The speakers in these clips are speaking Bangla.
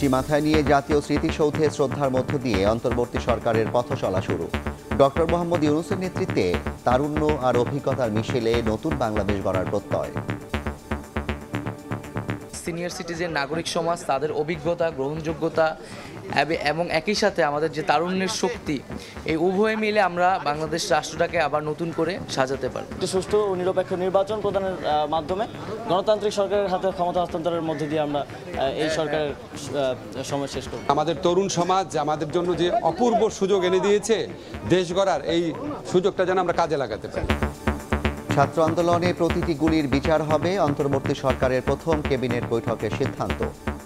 বৃষ্টি মাথায় নিয়ে জাতীয় স্মৃতিসৌধে শ্রদ্ধার মধ্য দিয়ে অন্তর্বর্তী সরকারের পথ চলা শুরু। ডক্টর মোহাম্মদ ইউনূসের নেতৃত্বে তারুণ্য আর অভিজ্ঞতার মিশেলে নতুন বাংলাদেশ গড়ার প্রত্যয়। সিনিয়র সিটিজেন নাগরিক সমাজ, তাদের অভিজ্ঞতা, গ্রহণযোগ্যতা এবং একই সাথে আমাদের যে তারুণ্যের শক্তি, এই উভয় মিলে আমরা বাংলাদেশ রাষ্ট্রটাকে আবার নতুন করে সাজাতে পারব। সুষ্ঠু ও নিরপেক্ষ নির্বাচন প্রদানের মাধ্যমে গণতান্ত্রিক সরকারের হাতে ক্ষমতা হস্তান্তরের মধ্যে দিয়ে আমরা এই সরকারের সময় শেষ করব। আমাদের তরুণ সমাজ আমাদের জন্য যে অপূর্ব সুযোগ এনে দিয়েছে দেশ গড়ার, এই সুযোগটা যেন আমরা কাজে লাগাতে পারি। ছাত্র আন্দোলনে প্রতিটি গুলির বিচার হবে, অন্তর্বর্তী সরকারের প্রথম ক্যাবিনেট বৈঠকের সিদ্ধান্ত।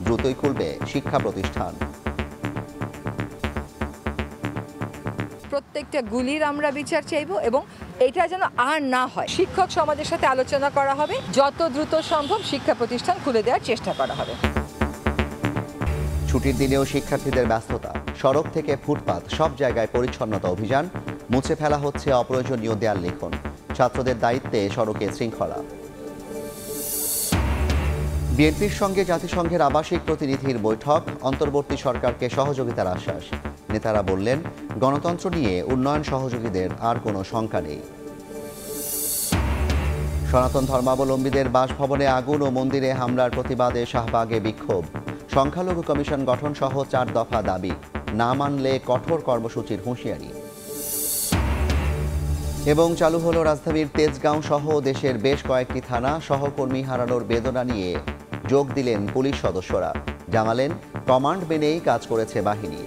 দ্রুতই খুলবে শিক্ষা প্রতিষ্ঠান। প্রত্যেকটা গুলির আমরা বিচার চাইব এবং এটা যেন আর না হয়। শিক্ষক সমাজের সাথে আলোচনা করা হবে, যত দ্রুত সম্ভব শিক্ষা প্রতিষ্ঠান খুলে দেওয়ার চেষ্টা করা হবে। ছুটির দিনেও শিক্ষার্থীদের ব্যস্ততা, সড়ক থেকে ফুটপাত সব জায়গায় পরিচ্ছন্নতা অভিযান, মুছে ফেলা হচ্ছে অপ্রয়োজনীয় দেয়াল লিখন। ছাত্রদের দায়িত্বে সড়কে শৃঙ্খলা। বিএনপির সঙ্গে জাতিসংঘের আবাসিক প্রতিনিধির বৈঠক, অন্তর্বর্তী সরকারকে সহযোগিতার আশ্বাস। নেতারা বললেন, গণতন্ত্র নিয়ে উন্নয়ন সহযোগীদের আর কোনো শঙ্কা নেই। সনাতন ধর্মাবলম্বীদের বাসভবনে আগুন ও মন্দিরে হামলার প্রতিবাদে শাহবাগে বিক্ষোভ। সংখ্যালঘু কমিশন গঠন সহ 4 দফা দাবি, না মানলে কঠোর কর্মসূচির হুঁশিয়ারি। এবং চালু হলো রাজধানীর তেজগাঁও সহ দেশের বেশ কয়েকটি থানা। সহকর্মী হারানোর বেদনা নিয়ে যোগ দিলেন পুলিশ সদস্যরা, জানালেন কমান্ড মেনেই কাজ করেছে বাহিনী।